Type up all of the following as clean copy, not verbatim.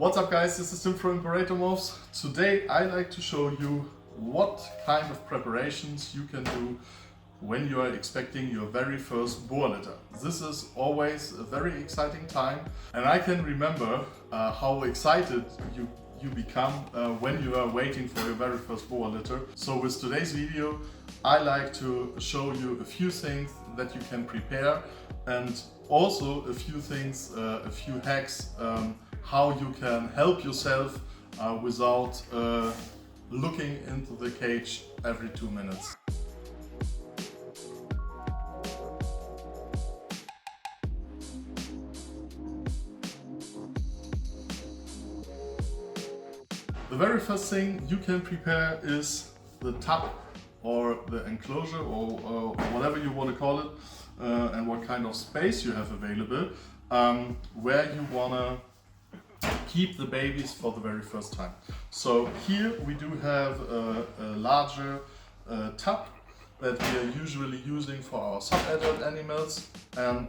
What's up guys, this is Tim from Inkbird. Today I like to show you what kind of preparations you can do when you are expecting your very first boa litter. This is always a very exciting time, and I can remember how excited you become when you are waiting for your very first boa litter. So with today's video I like to show you a few things that you can prepare, and also a few things, a few hacks, how you can help yourself without looking into the cage every 2 minutes. The very first thing you can prepare is the tub or the enclosure or whatever you want to call it, and what kind of space you have available, where you want to keep the babies for the very first time. So here we do have a larger tub that we are usually using for our sub-adult animals, and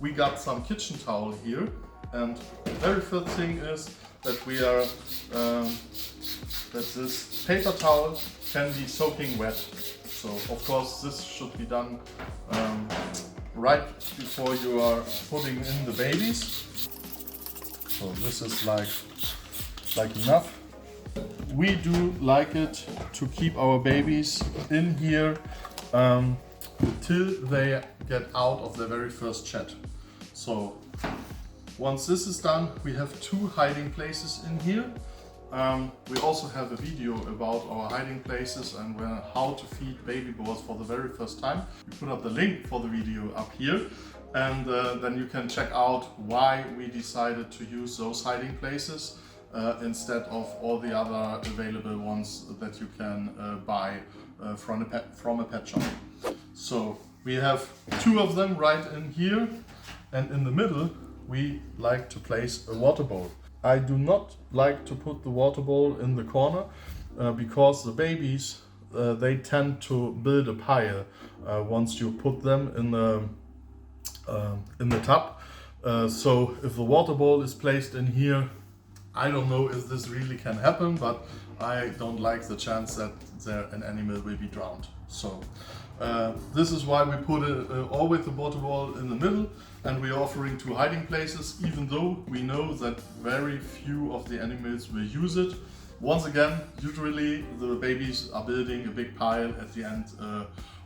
we got some kitchen towel here, and the very first thing is that we are that this paper towel can be soaking wet. So of course this should be done right before you are putting in the babies. So this is like enough. We do like it to keep our babies in here till they get out of their very first shed. So once this is done, we have 2 hiding places in here. We also have a video about our hiding places and how to feed baby boas for the very first time. We put up the link for the video up here, and then you can check out why we decided to use those hiding places instead of all the other available ones that you can buy from a pet shop. So we have 2 of them right in here, and in the middle we like to place a water bowl. I do not like to put the water bowl in the corner because the babies they tend to build a pile once you put them in the tub. So if the water bowl is placed in here, I don't know if this really can happen, but I don't like the chance that an animal will be drowned. So this is why we put always the water bowl in the middle, and we are offering 2 hiding places, even though we know that very few of the animals will use it. Once again, usually the babies are building a big pile at the end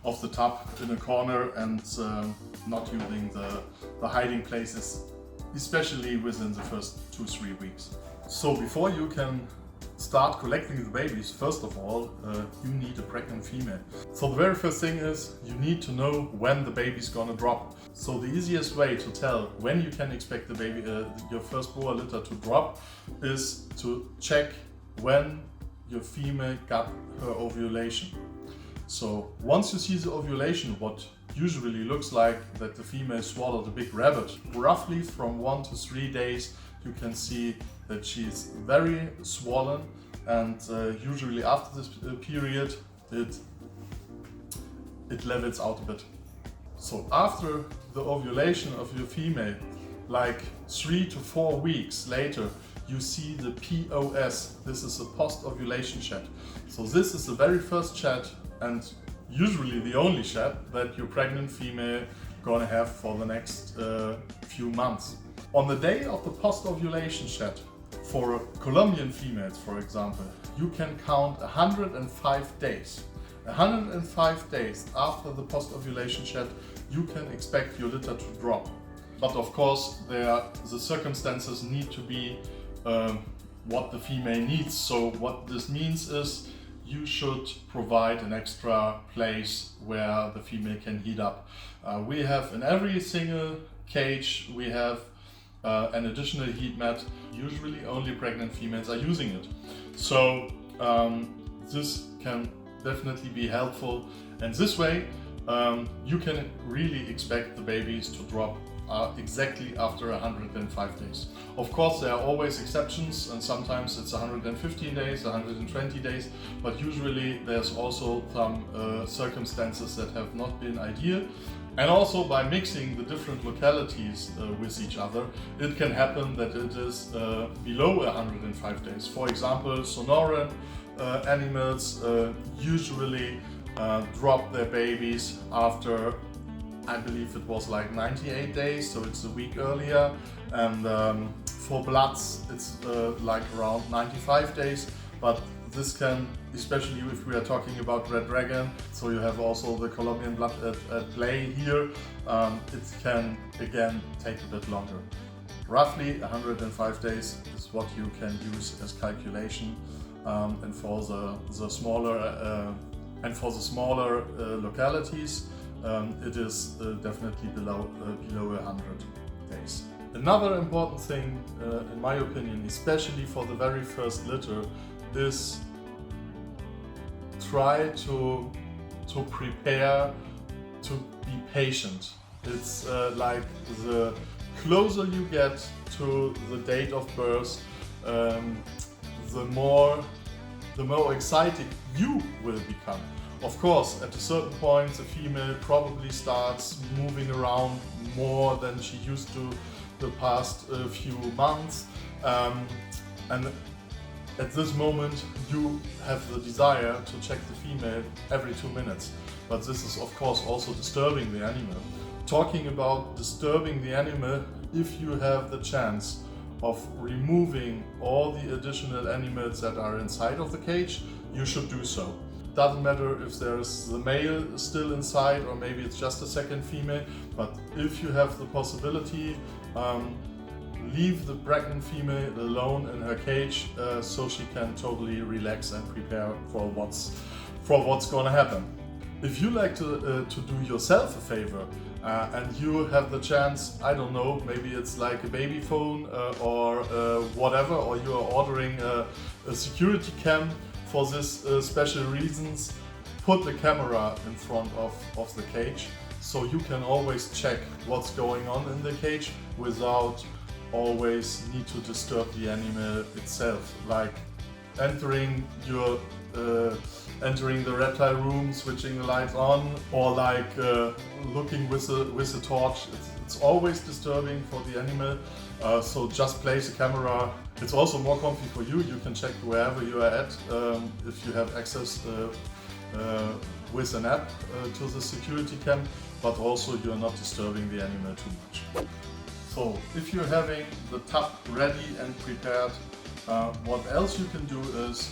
of the tub in a corner, and not using the hiding places, especially within the first 2-3 weeks. So before you can start collecting the babies, first of all, you need a pregnant female. So the very first thing is you need to know when the baby's gonna drop. So the easiest way to tell when you can expect the baby, your first boa litter to drop, is to check when your female got her ovulation. So once you see the ovulation, what usually looks like that the female swallowed a big rabbit, roughly from 1 to 3 days you can see that she's very swollen, and usually after this period it levels out a bit. So after the ovulation of your female, like 3 to 4 weeks later, you see the POS. This is a post-ovulation shed. So this is the very first shed, and usually the only shed that your pregnant female gonna have for the next few months. On the day of the post-ovulation shed, for Colombian females, for example, you can count 105 days. 105 days after the post-ovulation shed, you can expect your litter to drop. But of course, the circumstances need to be what the female needs. So what this means is you should provide an extra place where the female can heat up. We have in every single cage, we have an additional heat mat. Usually only pregnant females are using it. So this can definitely be helpful, and this way you can really expect the babies to drop exactly after 105 days. Of course, there are always exceptions, and sometimes it's 115 days, 120 days, but usually there's also some circumstances that have not been ideal, And also by mixing the different localities with each other, it can happen that it is below 105 days. For example, Sonoran animals usually drop their babies after, I believe it was like 98 days, so it's a week earlier. And for bloods, it's like around 95 days. But this can, especially if we are talking about red dragon, so you have also the Colombian blood at play here, it can again take a bit longer. Roughly 105 days is what you can use as calculation, and for the smaller localities, it is definitely below 100 days. Another important thing, in my opinion, especially for the very first litter, is try to prepare, to be patient. It's like the closer you get to the date of birth, the more excited you will become. Of course, at a certain point, the female probably starts moving around more than she used to the past few months, and at this moment you have the desire to check the female every 2 minutes. But this is of course also disturbing the animal. Talking about disturbing the animal, if you have the chance of removing all the additional animals that are inside of the cage, you should do so. Doesn't matter if there's the male still inside or maybe it's just a second female, but if you have the possibility, leave the pregnant female alone in her cage so she can totally relax and prepare for what's gonna happen. If you like to do yourself a favor and you have the chance, I don't know, maybe it's like a baby phone or whatever, or you are ordering a security cam for this special reasons, put the camera in front of the cage so you can always check what's going on in the cage without always need to disturb the animal itself, like entering the reptile room, switching the lights on, or like looking with a torch. It's always disturbing for the animal, so just place a camera. It's also more comfy for you. You can check wherever you are at if you have access with an app to the security cam, but also you are not disturbing the animal too much. So if you're having the tub ready and prepared, what else you can do is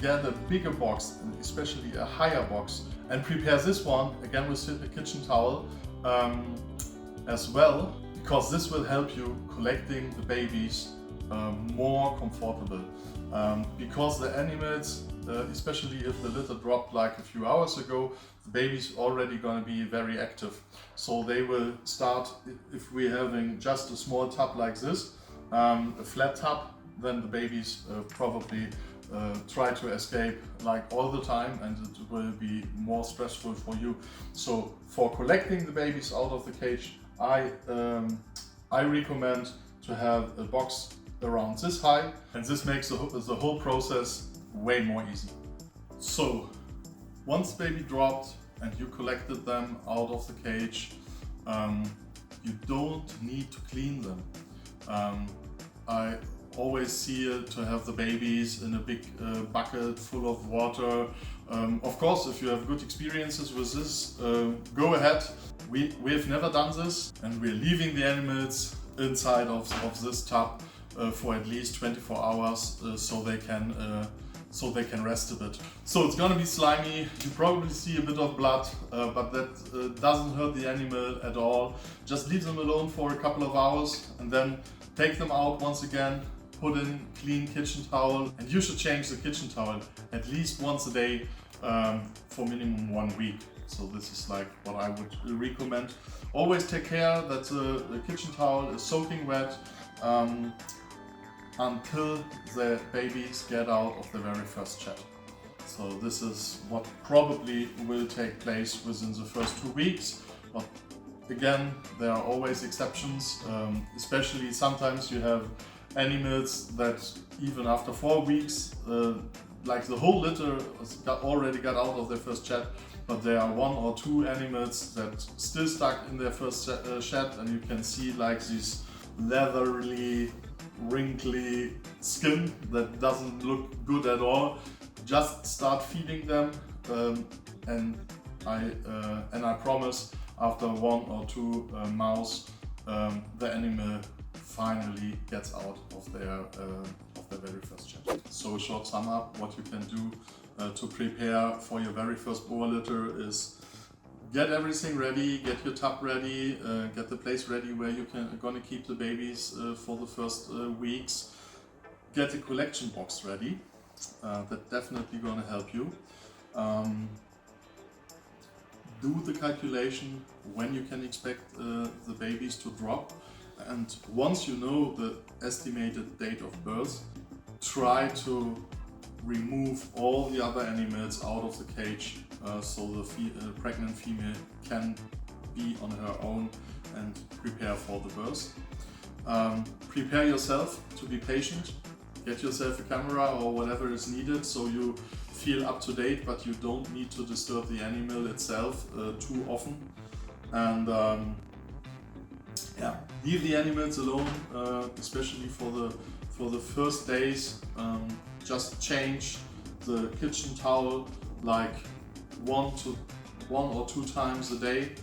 get a bigger box, and especially a higher box, and prepare this one again with a kitchen towel as well, because this will help you collecting the babies more comfortable. Because the animals, especially if the litter dropped like a few hours ago, the baby's already going to be very active. So they will start, if we're having just a small tub like this, a flat tub, then the babies probably try to escape like all the time, and it will be more stressful for you. So for collecting the babies out of the cage, I recommend to have a box around this high, and this makes the whole process way more easy. So once baby dropped and you collected them out of the cage, you don't need to clean them. I always see it to have the babies in a big bucket full of water. Of course, if you have good experiences with this, go ahead. We've never done this, and we're leaving the animals inside of this tub for at least 24 hours so they can rest a bit. So it's gonna be slimy. You probably see a bit of blood, but that doesn't hurt the animal at all. Just leave them alone for a couple of hours and then take them out once again, put in clean kitchen towel, and you should change the kitchen towel at least once a day for minimum 1 week. So this is like what I would recommend. Always take care that the kitchen towel is soaking wet until the babies get out of the very first chat. So this is what probably will take place within the first 2 weeks. But again, there are always exceptions, especially sometimes you have animals that even after 4 weeks, like the whole litter already got out of their first chat, but there are 1 or 2 animals that still stuck in their first shed, and you can see like this leathery, wrinkly skin that doesn't look good at all. Just start feeding them, and I promise after 1 or 2 mouse, the animal finally gets out of their very first shed. So a short sum up, what you can do to prepare for your very first boa litter is get everything ready, get your tub ready, get the place ready where you gonna keep the babies for the first weeks. Get a collection box ready, that's definitely gonna help you. Do the calculation when you can expect the babies to drop, and once you know the estimated date of birth, try to remove all the other animals out of the cage, so the pregnant female can be on her own and prepare for the birth. Prepare yourself to be patient. Get yourself a camera or whatever is needed so you feel up to date, but you don't need to disturb the animal itself too often. And yeah, leave the animals alone, especially for the first days. Just change the kitchen towel like 1 or 2 times a day,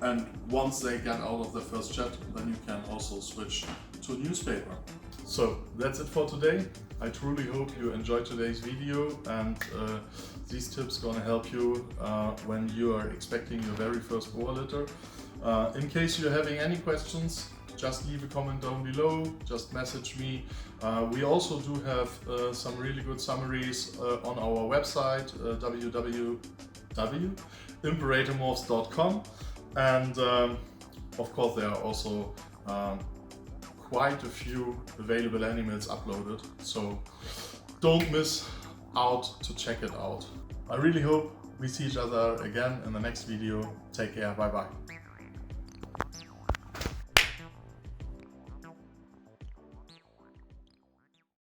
and once they get out of the first shed, then you can also switch to newspaper. So that's it for today. I truly hope you enjoyed today's video, and these tips gonna help you when you are expecting your very first boa litter. In case you're having any questions, just leave a comment down below, just message me. We also do have some really good summaries on our website, www.imperatormorphs.com, and of course there are also quite a few available animals uploaded, so don't miss out to check it out. I really hope we see each other again in the next video. Take care, bye bye.